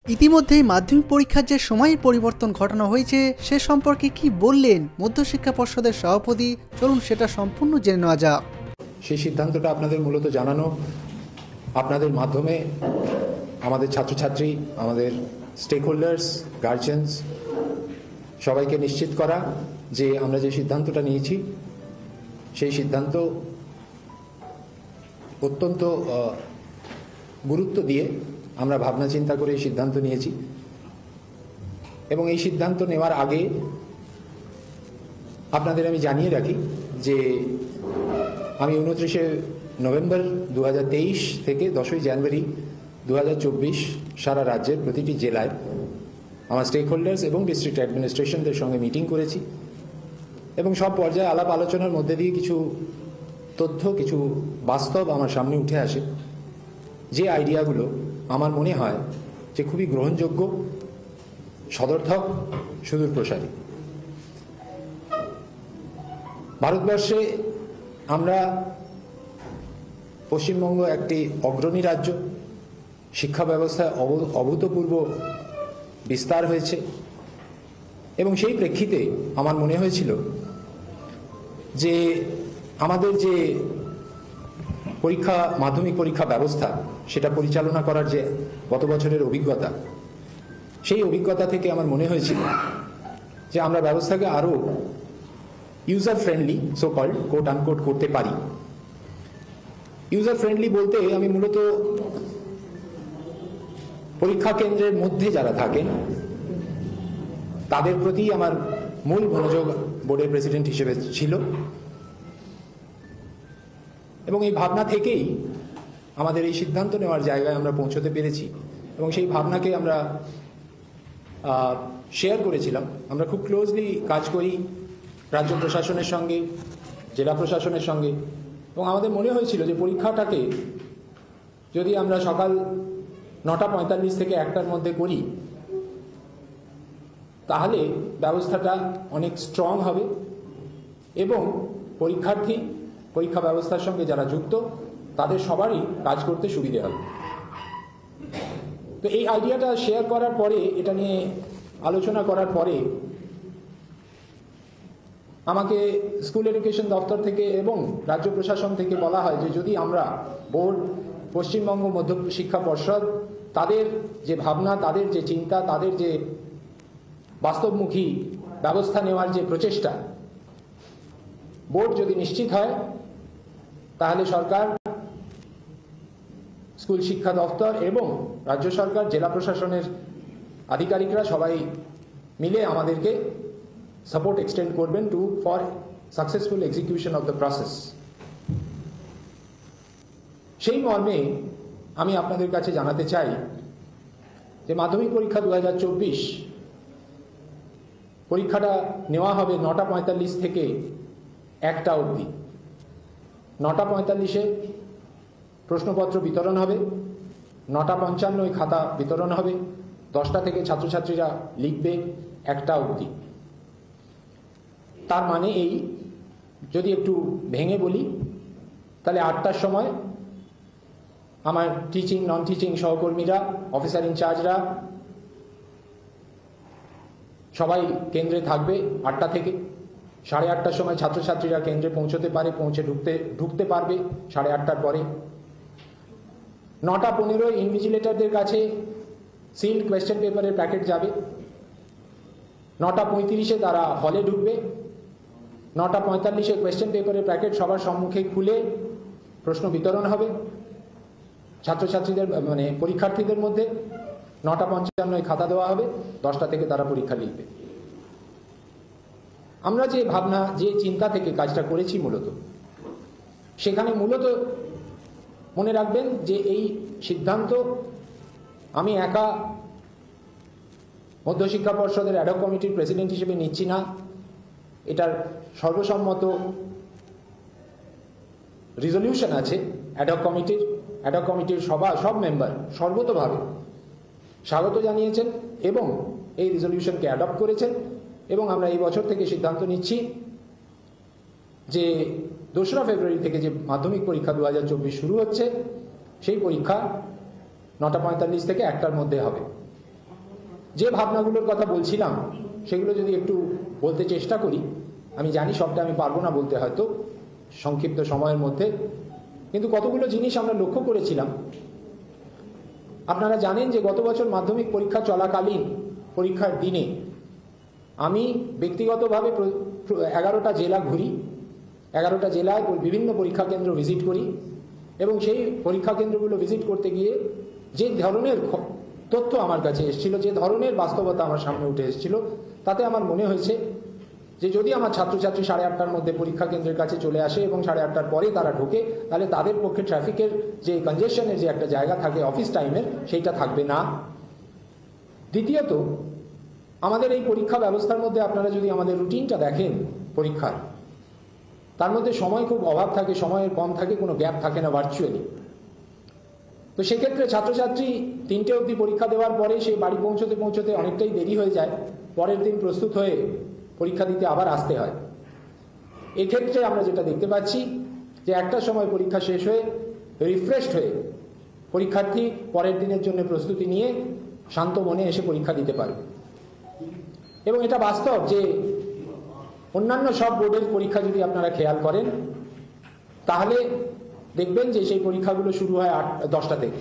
ইতিমধ্যেই মাধ্যমিক পরীক্ষার যে সময়ের পরিবর্তন ঘটানো হয়েছে সে সম্পর্কে কি বললেন মধ্যশিক্ষা পর্ষদের সভাপতি, চলুন সেটা সম্পূর্ণ জেনে নেওয়া যাক। সেই সিদ্ধান্তটা আপনাদের মূলত জানানো, আপনাদের মাধ্যমে আমাদের ছাত্রছাত্রী, আমাদের স্টেক হোল্ডার্স, গার্জিয়ানস সবাইকে নিশ্চিত করা যে আমরা যে সিদ্ধান্তটা নিয়েছি সেই সিদ্ধান্ত অত্যন্ত গুরুত্ব দিয়ে আমরা ভাবনা চিন্তা করে এই সিদ্ধান্ত নিয়েছি। এবং এই সিদ্ধান্ত নেওয়ার আগে আপনাদের আমি জানিয়ে রাখি যে আমি 29শে নভেম্বর 2023 থেকে 10ই জানুয়ারি 2024 সারা রাজ্যের প্রতিটি জেলায় আমার স্টেক হোল্ডার্স এবং ডিস্ট্রিক্ট অ্যাডমিনিস্ট্রেশনদের সঙ্গে মিটিং করেছি এবং সব পর্যায়ে আলাপ আলোচনার মধ্যে দিয়ে কিছু তথ্য, কিছু বাস্তব আমার সামনে উঠে আসে, যে আইডিয়াগুলো আমার মনে হয় যে খুবই গ্রহণযোগ্য, সদর্থক, সুদূর প্রসারী। ভারতবর্ষে আমরা পশ্চিমবঙ্গ একটি অগ্রণী রাজ্য, শিক্ষা ব্যবস্থায় অভূতপূর্ব বিস্তার হয়েছে এবং সেই প্রেক্ষিতে আমার মনে হয়েছিল যে আমাদের যে মাধ্যমিক পরীক্ষা ব্যবস্থা সেটা পরিচালনা করার যে গত বছরের অভিজ্ঞতা, সেই অভিজ্ঞতা থেকে আমার মনে হয়েছিল যে আমরা ব্যবস্থাকে আরও user friendly, so called quote unquote করতে পারি। ইউজার ফ্রেন্ডলি বলতে আমি মূলত পরীক্ষা কেন্দ্রের মধ্যে যারা থাকেন তাদের প্রতি আমার মূল মনোযোগ বোর্ডের প্রেসিডেন্ট হিসেবে ছিল এবং এই ভাবনা থেকেই আমাদের এই সিদ্ধান্ত নেওয়ার জায়গায় আমরা পৌঁছতে পেরেছি এবং সেই ভাবনাকে আমরা শেয়ার করেছিলাম। আমরা খুব ক্লোজলি কাজ করি রাজ্য প্রশাসনের সঙ্গে, জেলা প্রশাসনের সঙ্গে, এবং আমাদের মনে হয়েছিল যে পরীক্ষাটাকে যদি আমরা সকাল 9:45 থেকে 1টার মধ্যে করি তাহলে ব্যবস্থাটা অনেক স্ট্রং হবে এবং পরীক্ষার্থী, পরীক্ষা ব্যবস্থার সঙ্গে যারা যুক্ত তাদের সবারই কাজ করতে সুবিধে হবে। তো এই আইডিয়াটা শেয়ার করার পরে, এটা নিয়ে আলোচনা করার পরে আমাকে স্কুল এডুকেশন দপ্তর থেকে এবং রাজ্য প্রশাসন থেকে বলা হয় যে যদি আমরা বোর্ড, পশ্চিমবঙ্গ মধ্য শিক্ষা পর্ষদ, তাদের যে ভাবনা, তাদের যে চিন্তা, তাদের যে বাস্তবমুখী ব্যবস্থা নেওয়ার যে প্রচেষ্টা, বোর্ড যদি নিশ্চিত হয় তাহলে সরকার, স্কুল শিক্ষা দপ্তর এবং রাজ্য সরকার, জেলা প্রশাসনের আধিকারিকরা সবাই মিলে আমাদেরকে সাপোর্ট এক্সটেন্ড করবেন for successful execution of the process. সেই মর্মে আমি আপনাদের কাছে জানাতে চাই যে মাধ্যমিক পরীক্ষা 2024 পরীক্ষাটা নেওয়া হবে 9:45 থেকে 1টা অবধি। 9:45-এ প্রশ্নপত্র বিতরণ হবে, 9:55 খাতা বিতরণ হবে, 10টা থেকে ছাত্রছাত্রীরা লিখবে 1টা অবধি। তার মানে এই, যদি একটু ভেঙে বলি তাহলে 8টার সময় আমার টিচিং, নন টিচিং সহকর্মীরা, অফিসার ইনচার্জরা সবাই কেন্দ্রে থাকবে 8টা থেকে। 8:30টার সময় ছাত্রছাত্রীরা কেন্দ্রে পৌঁছতে পারে, ঢুকতে পারবে 8:30টার পরে। 9:15 ইনভিজিলেটরদের কাছে সিল্ড কোয়েশ্চেন পেপারের প্যাকেট যাবে। 9:35-এ তারা হলে ঢুকবে। 9:45-এ কোয়েশ্চেন পেপারের প্যাকেট সবার সম্মুখে খুলে প্রশ্ন বিতরণ হবে ছাত্রছাত্রীদের, মানে পরীক্ষার্থীদের মধ্যে। 9:55-এ খাতা দেওয়া হবে, 10টা থেকে তারা পরীক্ষা লিখবে। আমরা যে ভাবনা, যে চিন্তা থেকে কাজটা করেছি মূলত, সেখানে মূলত মনে রাখবেন যে এই সিদ্ধান্ত আমি একা মধ্যশিক্ষা পর্ষদের অ্যাডহক কমিটির প্রেসিডেন্ট হিসেবে নিচ্ছি না। এটার সর্বসম্মত রিজলিউশন আছে অ্যাডহক কমিটির। অ্যাডহক কমিটির সব মেম্বার সর্বতোভাবে স্বাগত জানিয়েছেন এবং এই রিজলিউশনকে অ্যাডপ্ট করেছেন এবং আমরা এই বছর থেকে সিদ্ধান্ত নিচ্ছি যে 2রা ফেব্রুয়ারি থেকে যে মাধ্যমিক পরীক্ষা 2024 শুরু হচ্ছে সেই পরীক্ষা 9:45 থেকে 1টার মধ্যে হবে। যে ভাবনাগুলোর কথা বলছিলাম সেগুলো যদি একটু বলতে চেষ্টা করি, আমি জানি সবটা আমি পারবো না বলতে হয়তো সংক্ষিপ্ত সময়ের মধ্যে, কিন্তু কতগুলো জিনিস আমরা লক্ষ্য করেছিলাম। আপনারা জানেন যে গত বছর মাধ্যমিক পরীক্ষা চলাকালীন পরীক্ষার দিনে আমি ব্যক্তিগতভাবে 11টা জেলা ঘুরি, 11টা জেলায় বিভিন্ন পরীক্ষা কেন্দ্র ভিজিট করি, এবং সেই পরীক্ষা কেন্দ্রগুলো ভিজিট করতে গিয়ে যে ধরনের তথ্য আমার কাছে এসেছিল, যে ধরনের বাস্তবতা আমার সামনে উঠে এসেছিল, তাতে আমার মনে হয়েছে যে যদি আমার ছাত্রছাত্রী 8:30টার মধ্যে পরীক্ষা কেন্দ্রের কাছে চলে আসে এবং 8:30টার পরে তারা ঢোকে, তাহলে তাদের পক্ষে ট্রাফিকের যে কনজেশনের যে একটা জায়গা থাকে অফিস টাইমের, সেইটা থাকবে না। দ্বিতীয়ত, আমাদের এই পরীক্ষা ব্যবস্থার মধ্যে আপনারা যদি আমাদের রুটিনটা দেখেন পরীক্ষার, তার মধ্যে সময় খুব অভাব থাকে, সময়ের কম থাকে, কোনো গ্যাপ থাকে না ভার্চুয়ালি। তো সেক্ষেত্রে ছাত্রছাত্রী 3টে অবধি পরীক্ষা দেওয়ার পরে সেই বাড়ি পৌঁছতে পৌঁছতে অনেকটাই দেরি হয়ে যায়, পরের দিন প্রস্তুত হয়ে পরীক্ষা দিতে আবার আসতে হয়। এক্ষেত্রে আমরা যেটা দেখতে পাচ্ছি যে একটা সময় পরীক্ষা শেষ হয়ে রিফ্রেশড হয়ে পরীক্ষার্থী পরের দিনের জন্য প্রস্তুতি নিয়ে শান্ত মনে এসে পরীক্ষা দিতে পারে। এবং এটা বাস্তব যে অন্যান্য সব বোর্ডের পরীক্ষা যদি আপনারা খেয়াল করেন, তাহলে দেখবেন যে সেই পরীক্ষাগুলো শুরু হয় 10টা থেকে।